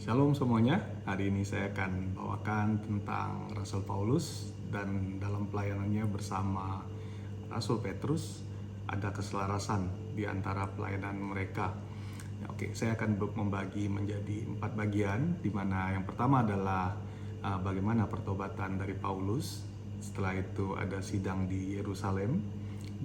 Shalom semuanya, hari ini saya akan bawakan tentang Rasul Paulus dan dalam pelayanannya bersama Rasul Petrus ada keselarasan di antara pelayanan mereka. Oke, saya akan membagi menjadi 4 bagian, di mana yang pertama adalah bagaimana pertobatan dari Paulus. Setelah itu ada sidang di Yerusalem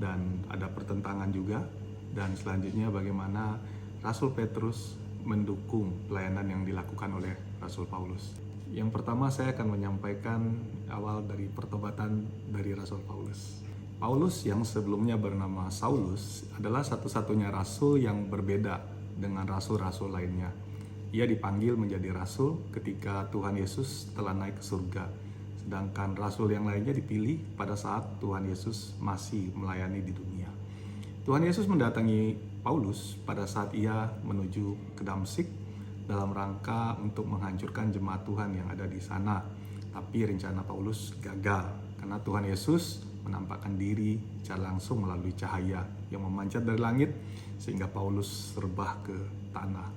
dan ada pertentangan juga, dan selanjutnya bagaimana Rasul Petrus mendukung pelayanan yang dilakukan oleh Rasul Paulus. Yang pertama saya akan menyampaikan awal dari pertobatan dari Rasul Paulus. Paulus yang sebelumnya bernama Saulus adalah satu-satunya rasul yang berbeda dengan rasul-rasul lainnya. Ia dipanggil menjadi rasul ketika Tuhan Yesus telah naik ke surga. Sedangkan rasul yang lainnya dipilih pada saat Tuhan Yesus masih melayani di dunia. Tuhan Yesus mendatangi Paulus pada saat ia menuju ke Damsyik dalam rangka untuk menghancurkan jemaat Tuhan yang ada di sana. Tapi rencana Paulus gagal karena Tuhan Yesus menampakkan diri secara langsung melalui cahaya yang memancat dari langit sehingga Paulus rebah ke tanah.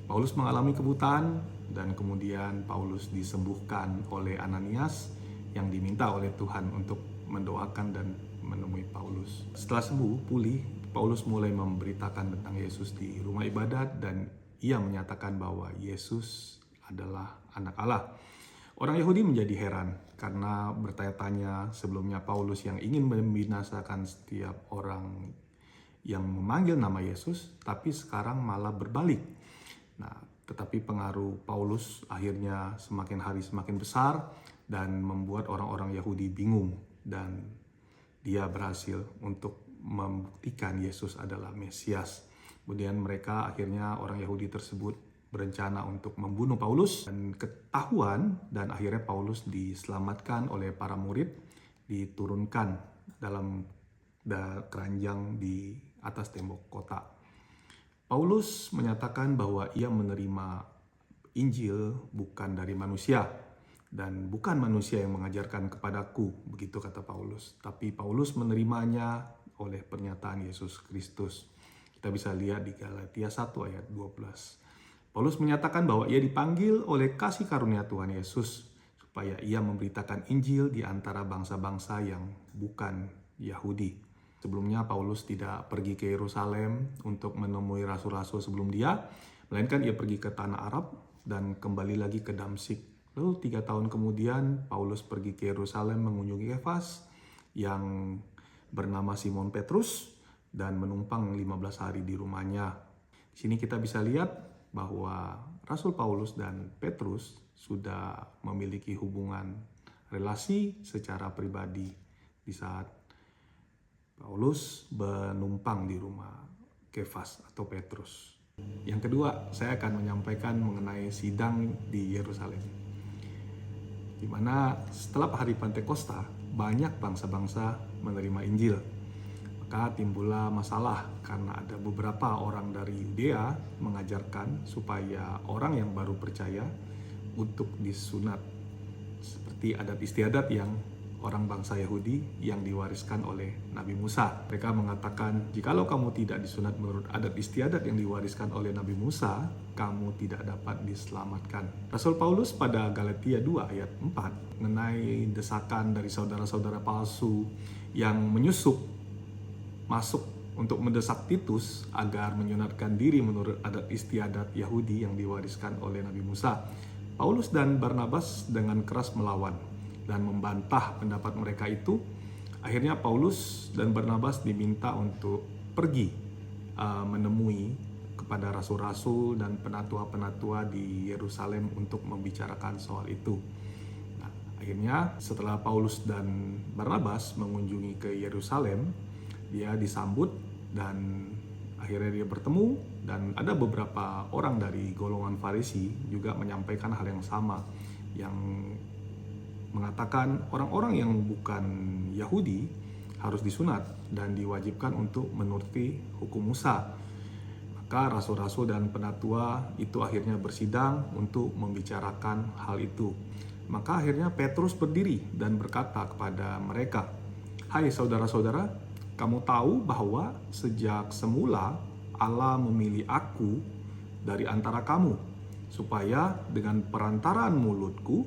Paulus mengalami kebutaan dan kemudian Paulus disembuhkan oleh Ananias yang diminta oleh Tuhan untuk mendoakan dan menemui Paulus. Setelah sembuh, pulih, Paulus mulai memberitakan tentang Yesus di rumah ibadat dan ia menyatakan bahwa Yesus adalah anak Allah. Orang Yahudi menjadi heran karena bertanya-tanya sebelumnya Paulus yang ingin membinasakan setiap orang yang memanggil nama Yesus, tapi sekarang malah berbalik. Nah, tetapi pengaruh Paulus akhirnya semakin hari semakin besar dan membuat orang-orang Yahudi bingung dan dia berhasil untuk membuktikan Yesus adalah Mesias. Kemudian mereka akhirnya orang Yahudi tersebut berencana untuk membunuh Paulus dan ketahuan dan akhirnya Paulus diselamatkan oleh para murid, diturunkan dalam keranjang di atas tembok kota. Paulus menyatakan bahwa ia menerima Injil bukan dari manusia dan bukan manusia yang mengajarkan kepadaku, begitu kata Paulus. Tapi Paulus menerimanya oleh pernyataan Yesus Kristus. Kita bisa lihat di Galatia 1 ayat 12. Paulus menyatakan bahwa ia dipanggil oleh kasih karunia Tuhan Yesus supaya ia memberitakan Injil di antara bangsa-bangsa yang bukan Yahudi. Sebelumnya Paulus tidak pergi ke Yerusalem untuk menemui rasul-rasul sebelum dia, melainkan ia pergi ke tanah Arab dan kembali lagi ke Damsyik. Lalu 3 tahun kemudian Paulus pergi ke Yerusalem mengunjungi Kefas yang bernama Simon Petrus dan menumpang 15 hari di rumahnya. Di sini kita bisa lihat bahwa Rasul Paulus dan Petrus sudah memiliki hubungan relasi secara pribadi di saat Paulus menumpang di rumah Kefas atau Petrus. Yang kedua, saya akan menyampaikan mengenai sidang di Yerusalem, di mana setelah hari Pentakosta banyak bangsa-bangsa menerima Injil. Maka timbullah masalah karena ada beberapa orang dari Yudea mengajarkan supaya orang yang baru percaya untuk disunat seperti adat istiadat yang orang bangsa Yahudi yang diwariskan oleh Nabi Musa. Mereka mengatakan, jikalau kamu tidak disunat menurut adat istiadat yang diwariskan oleh Nabi Musa, kamu tidak dapat diselamatkan. Rasul Paulus pada Galatia 2 ayat 4 mengenai desakan dari saudara-saudara palsu yang menyusup masuk untuk mendesak Titus agar menyunatkan diri menurut adat istiadat Yahudi yang diwariskan oleh Nabi Musa. Paulus dan Barnabas dengan keras melawan dan membantah pendapat mereka itu. Akhirnya Paulus dan Barnabas diminta untuk pergi menemui kepada rasul-rasul dan penatua-penatua di Yerusalem untuk membicarakan soal itu. Nah, akhirnya setelah Paulus dan Barnabas mengunjungi ke Yerusalem, dia disambut dan akhirnya dia bertemu, dan ada beberapa orang dari golongan Farisi juga menyampaikan hal yang sama, yang mengatakan orang-orang yang bukan Yahudi harus disunat dan diwajibkan untuk menuruti hukum Musa. Maka rasul-rasul dan penatua itu akhirnya bersidang untuk membicarakan hal itu. Maka akhirnya Petrus berdiri dan berkata kepada mereka, "Hai saudara-saudara, kamu tahu bahwa sejak semula Allah memilih aku dari antara kamu supaya dengan perantaraan mulutku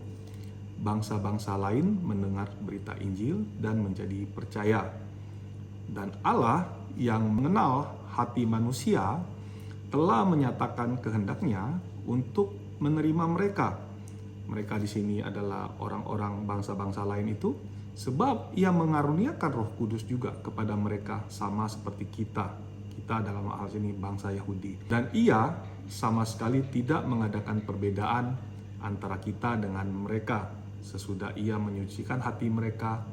bangsa-bangsa lain mendengar berita Injil dan menjadi percaya. Dan Allah yang mengenal hati manusia telah menyatakan kehendaknya untuk menerima mereka. Mereka di sini adalah orang-orang bangsa-bangsa lain itu, sebab Ia mengaruniakan Roh Kudus juga kepada mereka sama seperti kita. Kita dalam hal ini bangsa Yahudi. Dan Ia sama sekali tidak mengadakan perbedaan antara kita dengan mereka sesudah Ia menyucikan hati mereka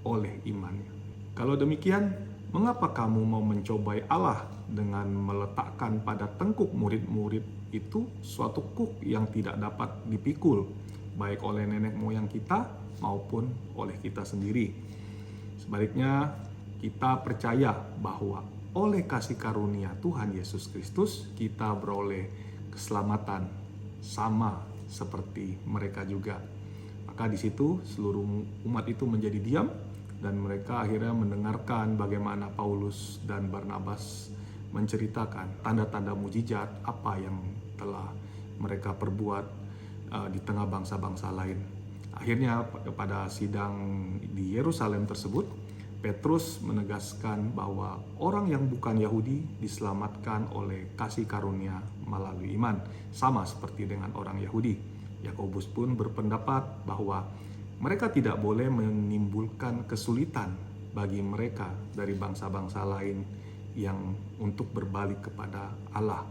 oleh imannya. Kalau demikian, mengapa kamu mau mencobai Allah dengan meletakkan pada tengkuk murid-murid itu suatu kuk yang tidak dapat dipikul, baik oleh nenek moyang kita maupun oleh kita sendiri? Sebaliknya, kita percaya bahwa oleh kasih karunia Tuhan Yesus Kristus, kita beroleh keselamatan sama seperti mereka juga. Maka di situ seluruh umat itu menjadi diam, dan mereka akhirnya mendengarkan bagaimana Paulus dan Barnabas menceritakan tanda-tanda mujizat apa yang telah mereka perbuat di tengah bangsa-bangsa lain. Akhirnya pada sidang di Yerusalem tersebut, Petrus menegaskan bahwa orang yang bukan Yahudi diselamatkan oleh kasih karunia melalui iman, sama seperti dengan orang Yahudi. Yakobus pun berpendapat bahwa mereka tidak boleh menimbulkan kesulitan bagi mereka dari bangsa-bangsa lain yang untuk berbalik kepada Allah.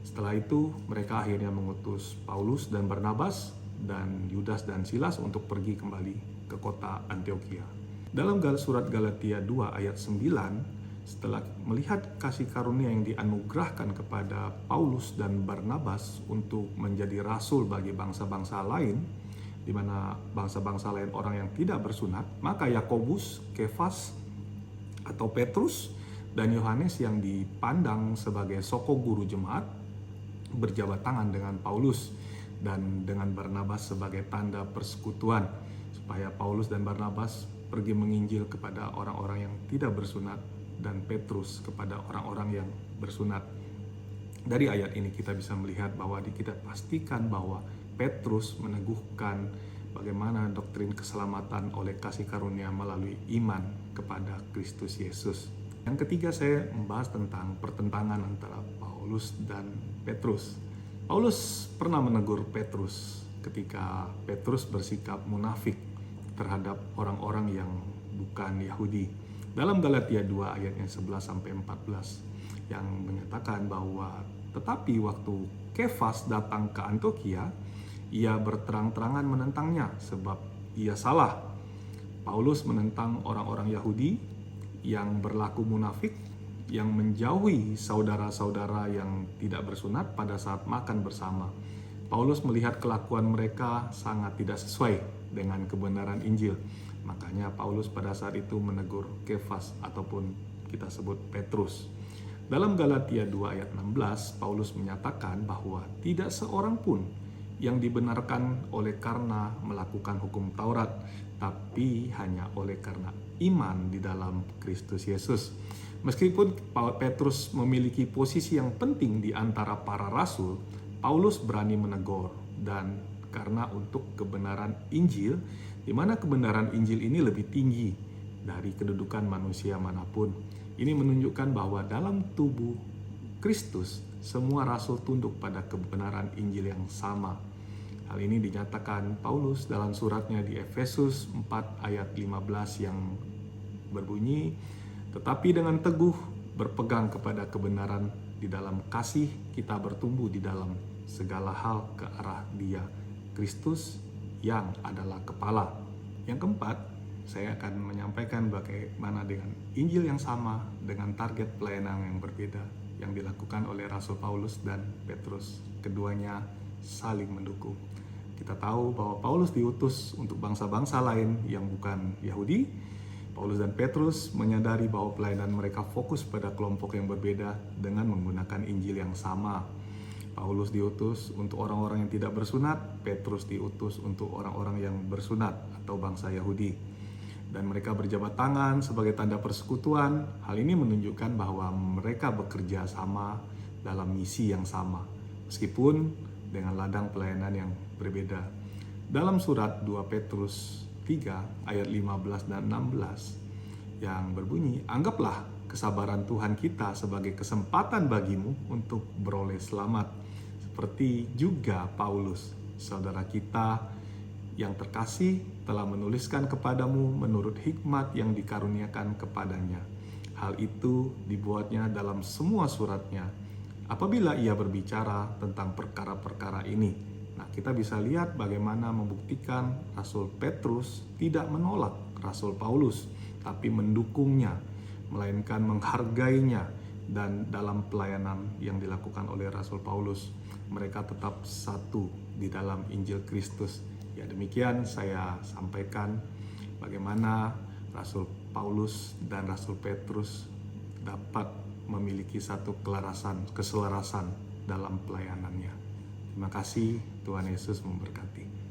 Setelah itu, mereka akhirnya mengutus Paulus dan Barnabas dan Yudas dan Silas untuk pergi kembali ke kota Antiokhia. Dalam surat Galatia 2 ayat 9, setelah melihat kasih karunia yang dianugerahkan kepada Paulus dan Barnabas untuk menjadi rasul bagi bangsa-bangsa lain, di mana bangsa-bangsa lain orang yang tidak bersunat, maka Yakobus, Kefas atau Petrus, dan Yohanes yang dipandang sebagai soko guru jemaat berjabat tangan dengan Paulus dan dengan Barnabas sebagai tanda persekutuan, supaya Paulus dan Barnabas pergi menginjil kepada orang-orang yang tidak bersunat dan Petrus kepada orang-orang yang bersunat. Dari ayat ini kita bisa melihat bahwa kita pastikan bahwa Petrus meneguhkan bagaimana doktrin keselamatan oleh kasih karunia melalui iman kepada Kristus Yesus. Yang ketiga, saya membahas tentang pertentangan antara Paulus dan Petrus. Paulus pernah menegur Petrus ketika Petrus bersikap munafik terhadap orang-orang yang bukan Yahudi. Dalam Galatia 2 ayatnya 11-14 yang menyatakan bahwa tetapi waktu Kefas datang ke Antiokhia, ia berterang-terangan menentangnya sebab ia salah. Paulus menentang orang-orang Yahudi yang berlaku munafik, yang menjauhi saudara-saudara yang tidak bersunat pada saat makan bersama. Paulus melihat kelakuan mereka sangat tidak sesuai dengan kebenaran Injil. Makanya Paulus pada saat itu menegur Kefas ataupun kita sebut Petrus. Dalam Galatia 2 ayat 16, Paulus menyatakan bahwa tidak seorang pun yang dibenarkan oleh karena melakukan hukum Taurat, tapi hanya oleh karena iman di dalam Kristus Yesus. Meskipun Petrus memiliki posisi yang penting di antara para rasul, Paulus berani menegur, dan karena untuk kebenaran Injil, di mana kebenaran Injil ini lebih tinggi dari kedudukan manusia manapun. Ini menunjukkan bahwa dalam tubuh Kristus, semua rasul tunduk pada kebenaran Injil yang sama. Hal ini dinyatakan Paulus dalam suratnya di Efesus 4 ayat 15 yang berbunyi, tetapi dengan teguh berpegang kepada kebenaran di dalam kasih, kita bertumbuh di dalam segala hal ke arah Dia, Kristus yang adalah kepala. Yang keempat, saya akan menyampaikan bagaimana dengan Injil yang sama dengan target pelayanan yang berbeda yang dilakukan oleh Rasul Paulus dan Petrus. Keduanya saling mendukung. Kita tahu bahwa Paulus diutus untuk bangsa-bangsa lain yang bukan Yahudi. Paulus dan Petrus menyadari bahwa pelayanan mereka fokus pada kelompok yang berbeda dengan menggunakan Injil yang sama. Paulus diutus untuk orang-orang yang tidak bersunat, Petrus diutus untuk orang-orang yang bersunat atau bangsa Yahudi. Dan mereka berjabat tangan sebagai tanda persekutuan. Hal ini menunjukkan bahwa mereka bekerja sama dalam misi yang sama. Meskipun dengan ladang pelayanan yang berbeda. Dalam surat 2 Petrus 3 ayat 15 dan 16 yang berbunyi, anggaplah kesabaran Tuhan kita sebagai kesempatan bagimu untuk beroleh selamat, seperti juga Paulus, saudara kita yang terkasih, telah menuliskan kepadamu menurut hikmat yang dikaruniakan kepadanya. Hal itu dibuatnya dalam semua suratnya apabila ia berbicara tentang perkara-perkara ini. Nah, kita bisa lihat bagaimana membuktikan Rasul Petrus tidak menolak Rasul Paulus, tapi mendukungnya, melainkan menghargainya. Dan dalam pelayanan yang dilakukan oleh Rasul Paulus, mereka tetap satu di dalam Injil Kristus. Ya, demikian saya sampaikan bagaimana Rasul Paulus dan Rasul Petrus dapat memiliki satu keselarasan dalam pelayanannya. Terima kasih, Tuhan Yesus memberkati.